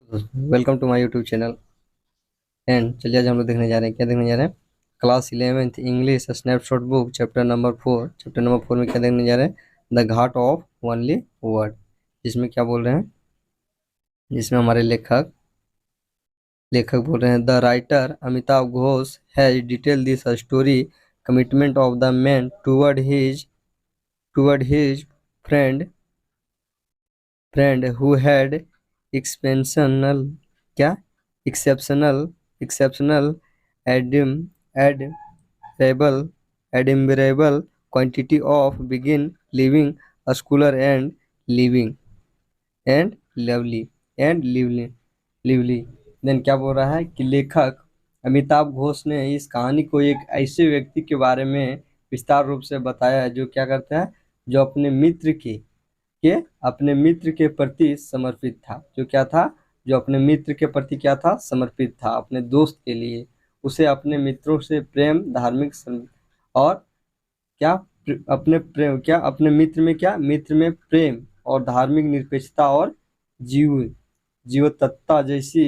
Welcome to my YouTube channel. And चलिए आज हम लोग देखने जा रहे हैं, क्या देखने जा रहे हैं? Class 11th English snapshot book chapter number 4 में क्या देखने जा रहे हैं? The ghat of only word. जिसमें क्या बोल रहे हैं, जिसमें हमारे लेखक लेखक बोल रहे हैं, the writer Amitabh Ghosh has detail this story commitment of the man toward his friend who had exceptional क्या एक्सेप्शनल एक्सेप्शनल एडिम admirable admirable quantity of begin living scholar and lovely lively. Then क्या बोल रहा है कि लेखक अमिताभ घोष ने इस कहानी को एक ऐसे व्यक्ति के बारे में विस्तार रूप से बताया है जो क्या करता है, जो के अपने मित्र के प्रति समर्पित था। जो क्या था? जो अपने मित्र के प्रति क्या था? समर्पित था, अपने दोस्त के लिए। उसे अपने मित्रों से प्रेम, और क्या अपने मित्र में प्रेम और धार्मिक निरपेक्षता और जीव जीवतत्ता जैसी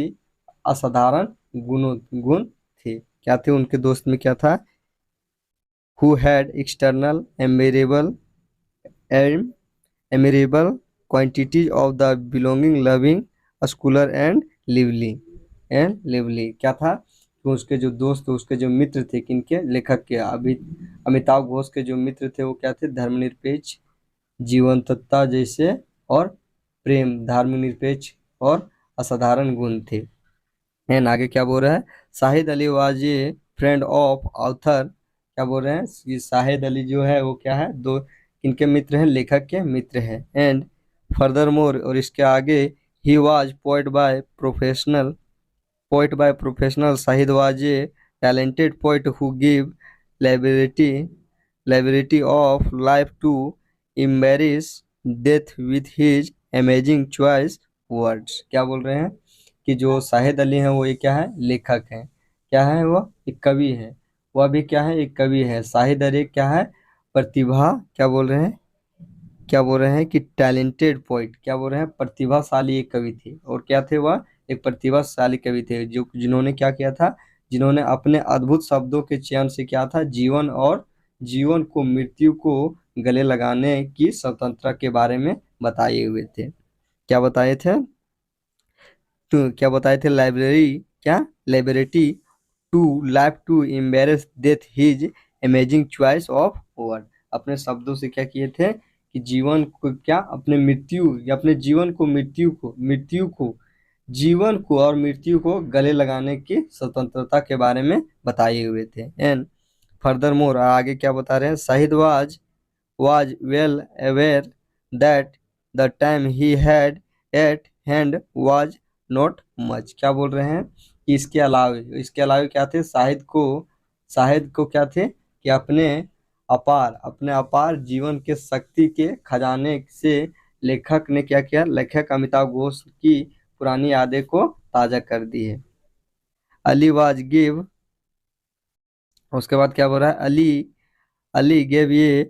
असाधारण गुण थे। क्या थे उनके दोस्त में? क्या था? Who had external admirable quantities of the belonging loving scholar and lively. क्या था? तो उसके जो दोस्त, उसके जो मित्र थे, किनके? लेखक के, अमिताभ घोष के जो मित्र थे वो क्या थे? धर्मनिरपेक्ष, जीवंतता जैसे और प्रेम, धर्मनिरपेक्ष और असाधारण गुण थे। एंड आगे क्या बोल रहा है? Shahid Ali was a friend of author. क्या बोल रहे हैं? कि शाहिद अली जो है वो क्या है? दो किनके मित्र हैं? लेखक के मित्र हैं। एंड फर्दर मोर, और इसके आगे, he was poet by professional. Shahid was a talented poet who give liberty liberty of life to embellish death with his amazing choice words. क्या बोल रहे हैं कि जो शाहिद अली हैं वो ये क्या है? लेखक हैं। क्या है? वो एक कवि है। वह भी क्या है? एक कवि है। शाहिद अली क्या है? प्रतिभा। क्या बोल रहे हैं कि टैलेंटेड पोइट। क्या बोल रहे हैं? प्रतिभाशाली एक कवि थे। और क्या थे वह? एक प्रतिभाशाली कवि थे, जो जिन्होंने क्या किया था? जिन्होंने अपने अद्भुत शब्दों के चयन से क्या था? जीवन को मृत्यु को गले लगाने की स्वतंत्रता के बारे में बताए हुए थे। क्या बताए थे? तो क्या बताए थे? Liberty to life to embarrass death his amazing choice of word. अपने शब्दों से क्या किए थे कि जीवन को क्या, अपने मृत्यु या अपने जीवन को और मृत्यु को गले लगाने की स्वतंत्रता के बारे में बताए हुए थे। एंड फर्दर मोर, आगे क्या बता रहे हैं? Shahid was well aware that the time he had at hand was not much। क्या बोल रहे हैं कि इसके अलावे क्या थे? शाहिद को क्या थे कि अपने अपार जीवन के शक्ति के खजाने से लेखक ने क्या किया? लेखक अमिताभ घोष की पुरानी यादें को ताजा कर दी है। अली वाज गिव, उसके बाद क्या बोल रहा है? Ali gave a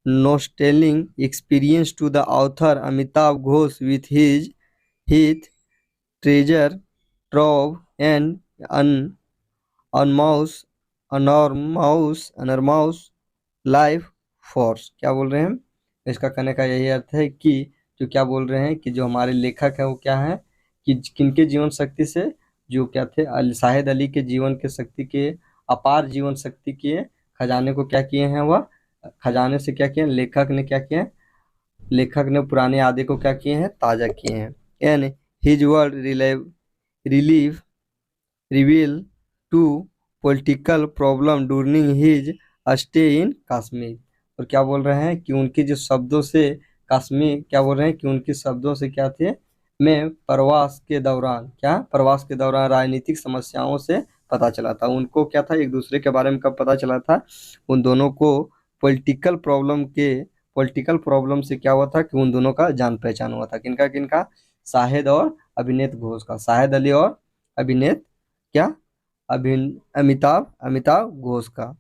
nostalgic experience to the author Amitabh Ghosh with his treasure trove and un, unmouse, enormous life force। क्या बोल रहे हैं? इसका कहने का यही अर्थ है कि जो क्या बोल रहे हैं कि जो हमारे लेखक है वो क्या है कि किनके जीवन शक्ति से, जो क्या थे? शाहिद अली के जीवन के शक्ति के, अपार जीवन शक्ति के खजाने को क्या किए हैं? वह खजाने से क्या किए? लेखक ने पुराने यादें को क्या किए हैं? ताजा किए हैं। And his word relieve reveal to political problem during his stay in Kashmir. और क्या बोल रहे हैं कि उनके जो शब्दों से कश्मीर, क्या बोल रहे हैं कि उनके शब्दों से क्या थे? में प्रवास के दौरान राजनीतिक समस्याओं से पता चला था। उनको क्या था? एक दूसरे के बारे में कब पता चला था? उन दोनों को पॉलिटिकल प्रॉब्लम से क्या हुआ था कि उन दोनों का जान पहचान हुआ था। किनका किनका? शाहिद और अभिनेत घोष का। शाहिद अली और अभिनेत क्या अमिताभ घोष का।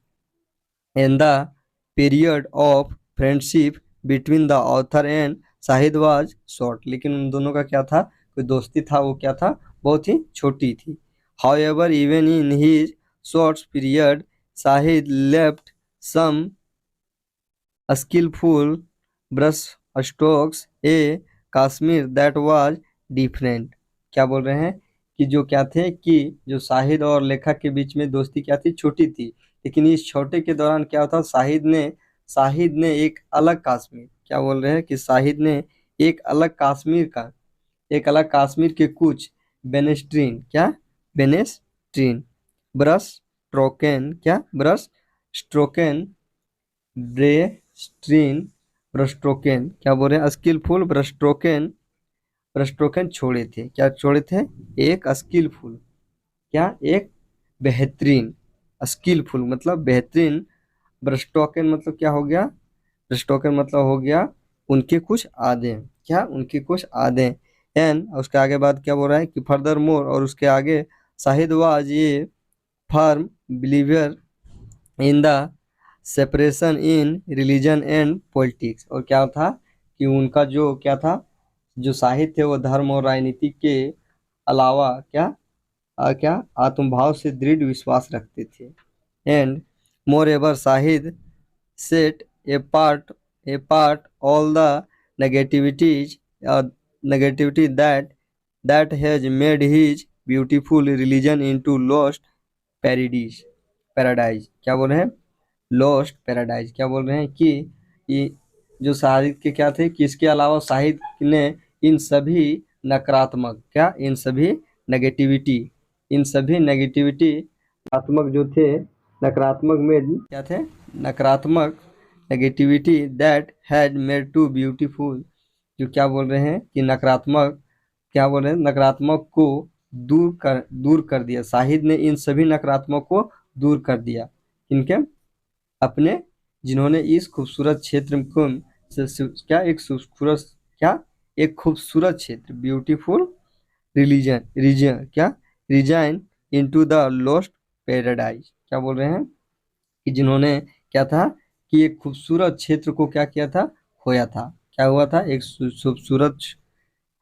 And the period of friendship between the author and Shahid was short. लेकिन उन दोनों का क्या था? कोई दोस्ती था, वो क्या था? बहुत ही छोटी थी। However, even in his short period, Shahid left some skillful brush strokes a Kashmir that was different। क्या बोल रहे हैं कि जो क्या थे कि जो शाहिद और लेखक के बीच में दोस्ती क्या थी, छोटी थी, लेकिन इस छोटे के दौरान क्या होता, शाहिद ने एक अलग कश्मीर, क्या बोल रहे हैं कि शाहिद ने एक अलग कश्मीर के कुछ बेनेस्ट्रीन ब्रश स्ट्रोकन ब्रेस्ट्रीन ब्रस्ट्रोकन, क्या बोल रहे हैं, स्किलफुल ब्रस्ट्रोकन छोड़े थे। क्या छोड़े थे? एक स्किलफुल, क्या, एक बेहतरीन, स्किलफुल मतलब बेहतरीन, ब्रस्ट्रोकन मतलब क्या हो गया, ब्रस्ट्रोकन मतलब हो गया उनके कुछ आधे, क्या, उनके कुछ आधे। एंड उसके आगे बाद क्या बोल रहा है कि फर्दर मोर, और उसके आगे शाहिद वाज ये firm believer in the separation in religion and politics. और क्या था कि उनका जो क्या था, जो शाहिद थे वो धर्म और राजनीति के अलावा क्या आत्मभाव से दृढ़ विश्वास रखते थे। And more ever Shahid set A part all the negativities negativity that has made his beautiful religion into lost paradise। क्या बोल रहे हैं? Lost paradise. क्या बोल रहे हैं कि ये जो शाहिद के क्या थे कि इसके अलावा शाहिद ने इन सभी नेगेटिविटी नकारात्मक जो थे, नकारात्मक में क्या थे, नकारात्मक negativity that had made to beautiful, जो क्या बोल रहे हैं कि नकारात्मक को दूर कर दिया। शाहिद ने इन सभी नकारात्मक को दूर कर दिया, इनके अपने, जिन्होंने इस खूबसूरत क्षेत्र को एक खूबसूरत क्षेत्र beautiful resign into the lost paradise. क्या बोल रहे हैं कि जिन्होंने क्या था कि एक खूबसूरत क्षेत्र को क्या किया था, खोया था। क्या हुआ था? एक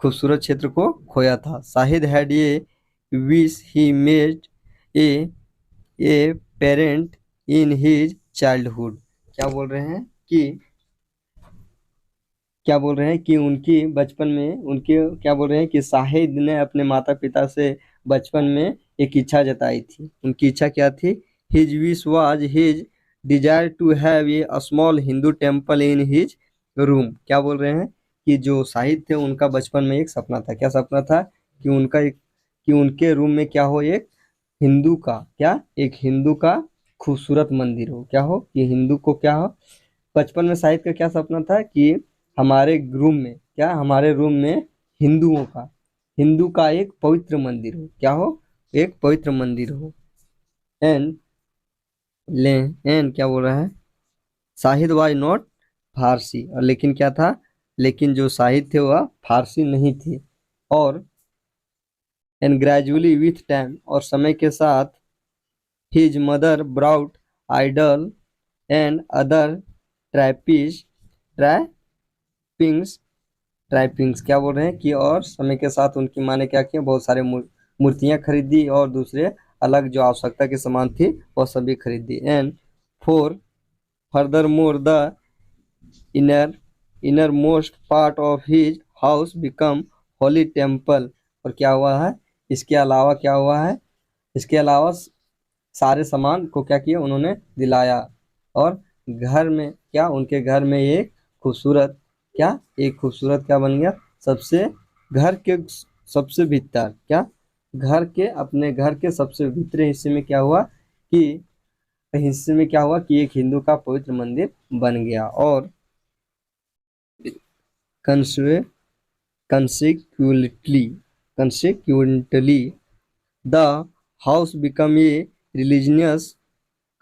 खूबसूरत क्षेत्र को खोया था। शाहिद हैड ये wish he made a parent in his childhood. क्या बोल रहे हैं कि उनकी बचपन में उनके क्या बोल रहे हैं कि शाहिद ने अपने माता पिता से बचपन में एक इच्छा जताई थी। उनकी इच्छा क्या थी? His wish was his desire to have a small Hindu temple in his room. क्या बोल रहे हैं कि जो शाहिद थे उनका बचपन में एक सपना था। क्या सपना था? कि उनके रूम में क्या हो, एक हिंदू का खूबसूरत मंदिर हो। क्या हो कि हिंदू को क्या हो, बचपन में शाहिद का क्या सपना था कि हमारे रूम में हिंदू का एक पवित्र मंदिर हो। क्या हो? एक पवित्र मंदिर हो। एंड क्या बोल रहा है, शाहिद वाज नॉट फारसी, और लेकिन क्या था, लेकिन जो शाहिद थे वह फारसी नहीं थे। और एंड ग्रेजुअली विथ टाइम, और समय के साथ, his mother brought idol and other trappings trappings. क्या बोल रहे हैं कि और समय के साथ उनकी माँ ने क्या किया, बहुत सारे मूर्तियां खरीदी और दूसरे अलग जो आवश्यकता के सामान थी वह सभी खरीदी। And further more the inner most part of his house become Holi temple. और क्या हुआ है, इसके अलावा सारे सामान को क्या किया, उन्होंने दिलाया। और घर में क्या, उनके घर में एक खूबसूरत क्या बन गया, घर के सबसे भीतर अपने घर के सबसे भीतरे हिस्से में क्या हुआ कि एक हिंदू का पवित्र मंदिर बन गया। और consequently the house became a religious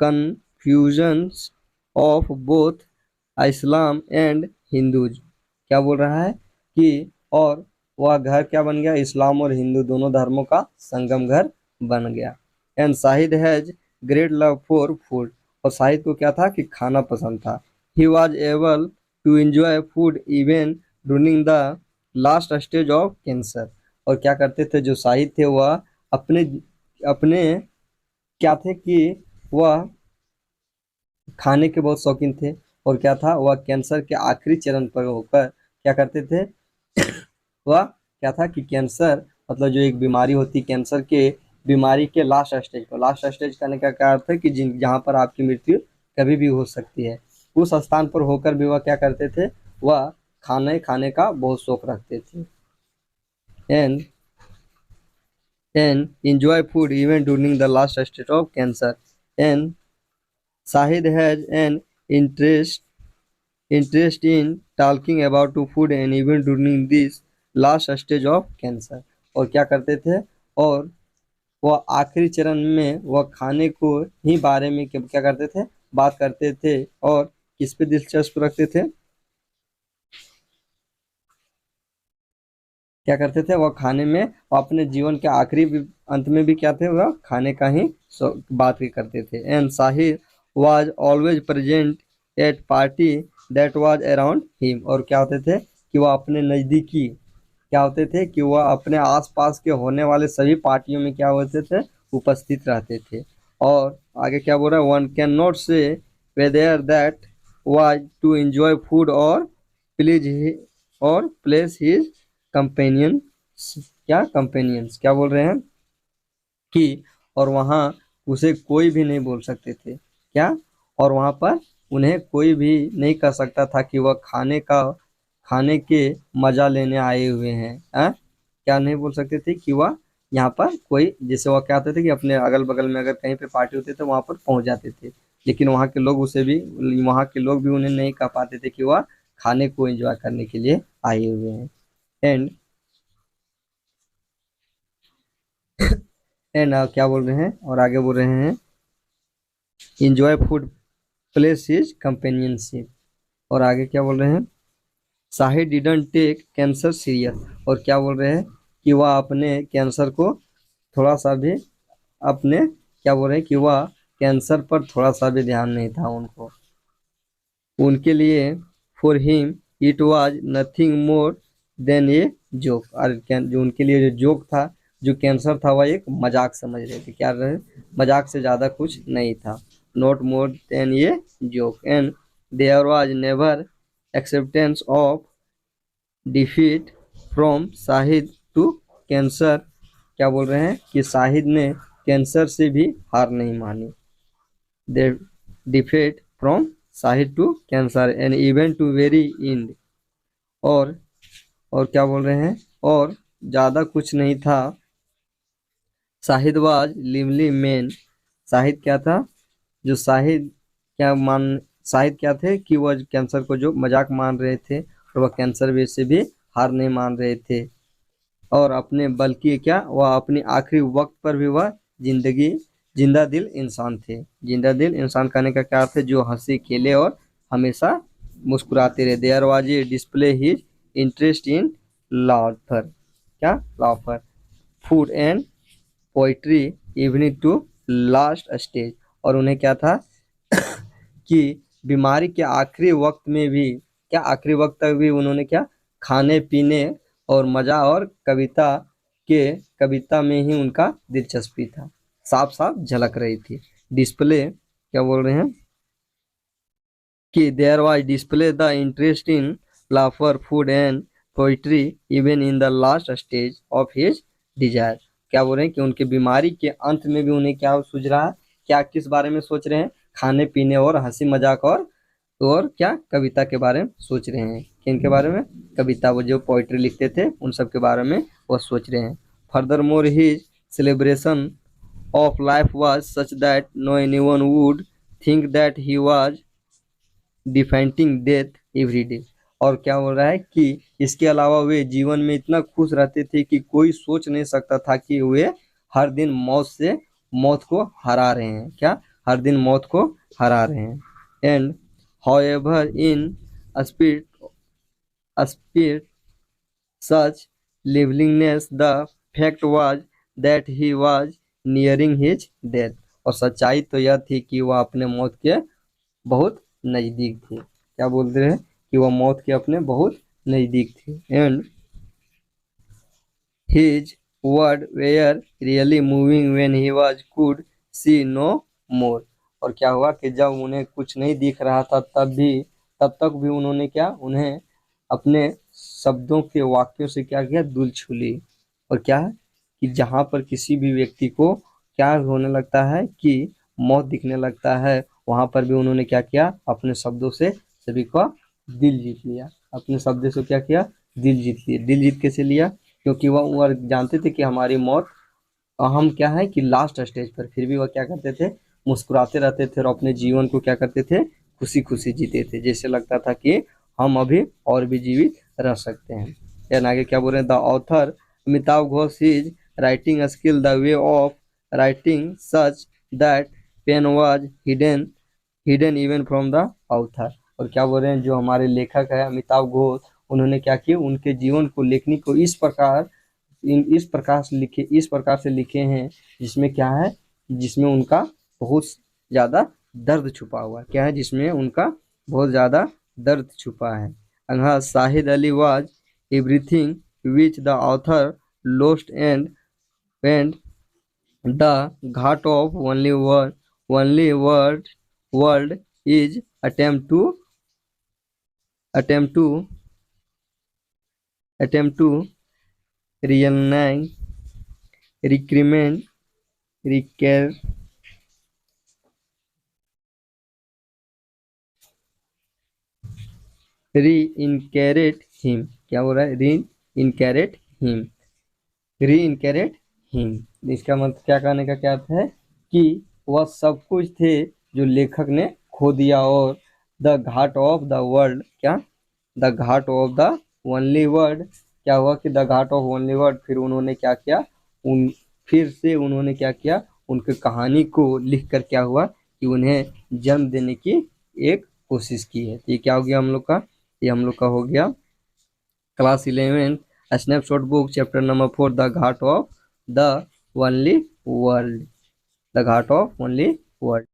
confusion of both Islam and Hindus। क्या बोल रहा है कि और वह घर क्या बन गया, इस्लाम और हिंदू दोनों धर्मों का संगम घर बन गया। And Shahid has great love for food, और शाहिद को क्या था कि खाना पसंद था। He was able to enjoy food even during the last stage of cancer. और क्या करते थे, जो शाहिद थे वह अपने अपने क्या थे कि वह खाने के बहुत शौकीन थे। और क्या था, वह कैंसर के आखिरी चरण पर होकर क्या करते थे, वह क्या था कि कैंसर मतलब जो एक बीमारी होती, कैंसर के बीमारी के लास्ट स्टेज पर, लास्ट स्टेज करने का क्या अर्थ है कि जिन जहाँ पर आपकी मृत्यु कभी भी हो सकती है, उस स्थान पर होकर भी वह क्या करते थे, वह खाने खाने का बहुत शौक रखते थे। And enjoy food even during the last stage of cancer. And Shahid has an interest in talking about to food and even during this last stage of cancer. और क्या करते थे, और वह आखिरी चरण में वह खाने को ही बारे में क्या करते थे, बात करते थे। और किस पे दिलचस्प रखते थे, क्या करते थे, वह खाने में, और अपने जीवन के आखिरी अंत में भी क्या थे, वह खाने का ही बात ही करते थे। And Sahir was always present at party that was around him. और क्या होते थे कि वह अपने नज़दीकी, क्या होते थे कि वह अपने आसपास के होने वाले सभी पार्टियों में क्या होते थे, उपस्थित रहते थे। और आगे क्या बोल रहा है, one can not say whether that was to enjoy food or please or place his companion, क्या कंपेनियंस क्या बोल रहे हैं कि, और वहाँ उसे कोई भी नहीं बोल सकते थे, क्या, और वहाँ पर उन्हें कोई भी नहीं कह सकता था कि वह खाने के मजा लेने आए हुए हैं। क्या नहीं बोल सकते थे कि वह यहाँ पर कोई, जैसे वह क्या कहते थे कि अपने अगल बगल में अगर कहीं पे पार्टी होती तो वहाँ पर पहुंच जाते थे, लेकिन वहाँ के लोग भी उन्हें नहीं कह पाते थे कि वह खाने को एंजॉय करने के लिए आए हुए हैं। एंड क्या बोल रहे हैं, और आगे बोल रहे हैं, enjoy food place is companionship. और आगे क्या बोल रहे हैं, Sahid didn't take cancer serious. और क्या बोल रहे हैं कि वह अपने कैंसर को थोड़ा सा भी, अपने क्या बोल रहे हैं कि वह कैंसर पर थोड़ा सा भी ध्यान नहीं था उनको, उनके लिए for him it was nothing more than a joke. और जो उनके लिए जो जोक था, जो कैंसर था, वह एक मजाक समझ रहे थे, क्या रहे, मजाक से ज़्यादा कुछ नहीं था, not more than a joke. And there was never acceptance of defeat from Shahid to cancer. क्या बोल रहे हैं कि शाहिद ने कैंसर से भी हार नहीं मानी, they defeat from Shahid to cancer and even to very end. और और क्या बोल रहे हैं, और ज़्यादा कुछ नहीं था, Shahid was lively man. Shahid क्या था, जो शाहिद क्या मान शाहिद क्या थे कि वह कैंसर को जो मजाक मान रहे थे, और वह कैंसर भी से भी हार नहीं मान रहे थे, और अपने बल्कि क्या, वह अपनी आखिरी वक्त पर भी वह जिंदगी जिंदा दिल इंसान थे। जिंदा दिल इंसान कहने का क्या अर्थ है, जो हंसी खेले और हमेशा मुस्कुराते रहे। There was a display his interest in laughter, क्या, laughter food and poetry evening to last stage. और उन्हें क्या था कि बीमारी के आखिरी वक्त में भी, क्या आखिरी वक्त तक भी उन्होंने क्या, खाने पीने और मजा और कविता में ही उनका दिलचस्पी था, साफ साफ झलक रही थी। डिस्प्ले क्या बोल रहे हैं कि there was display the interest in laughter food and poetry even in the last stage of his desire. क्या बोल रहे हैं कि उनके बीमारी के अंत में भी उन्हें क्या सूझ रहा है, क्या किस बारे में सोच रहे हैं, खाने पीने और हंसी मजाक और क्या कविता के बारे में सोच रहे हैं, किन के बारे में, कविता, वो जो पोइट्री लिखते थे उन सब के बारे में वो सोच रहे हैं। Further more his celebration of life was such that no anyone would think that he was defending death every day. और क्या बोल रहा है कि इसके अलावा वे जीवन में इतना खुश रहते थे कि कोई सोच नहीं सकता था कि वे हर दिन मौत को हरा रहे हैं, क्या, हर दिन मौत को हरा रहे हैं। And however in spirit such liveliness the fact was that he was nearing his death. और सच्चाई तो यह थी कि वह अपने मौत के बहुत नज़दीक थे, क्या बोलते हैं कि वह मौत के अपने बहुत नज़दीक थे। And His words were really moving when he was could see no more. और क्या हुआ कि जब उन्हें कुछ नहीं दिख रहा था तब तक भी उन्होंने क्या उन्हें अपने शब्दों के वाक्यों से क्या किया, दिल छू ली। और क्या है कि जहां पर किसी भी व्यक्ति को क्या होने लगता है कि मौत दिखने लगता है, वहां पर भी उन्होंने क्या किया, अपने शब्दों से सभी का दिल जीत लिया। अपने शब्दों से क्या किया, दिल जीत लिया। दिल जीत कैसे लिया? क्योंकि वह जानते थे कि हमारी मौत हम क्या है कि लास्ट स्टेज पर, फिर भी वह क्या करते थे, मुस्कुराते रहते थे और अपने जीवन को क्या करते थे, खुशी खुशी जीते थे। जैसे लगता था कि हम अभी और भी जीवित रह सकते हैं। यानी आगे क्या बोल रहे हैं, the author Amitabh Ghosh is writing skill the way of writing such that pain was hidden even from the author. और क्या बोल रहे हैं, जो हमारे लेखक है अमिताभ घोष, उन्होंने क्या किया, उनके जीवन को लेखनी को इस प्रकार से लिखे हैं जिसमें क्या है, जिसमें उनका बहुत ज्यादा दर्द छुपा हुआ है। क्या है, जिसमें उनका बहुत ज्यादा दर्द छुपा है। हाँ, Shahid Ali was everything which the author lost and the ghat of only world is attempt to attempt to reunite recrement recare reincarnate him। क्या हो रहा है, reincarnate him, reincarnate him। इसका मतलब क्या, कहने का क्या अर्थ है कि वह सब कुछ थे जो लेखक ने खो दिया, और the ghat of the world, क्या, the ghat of the only word, क्या हुआ कि the ghat of only word, फिर उन्होंने क्या किया, फिर से उन्होंने क्या किया, उनके कहानी को लिख कर क्या हुआ कि उन्हें जन्म देने की एक कोशिश की है। तो ये क्या हो गया हम लोग का, ये हम लोग का हो गया class 11 snapshot book chapter number 4 the ghat of the only world, the ghat of only world.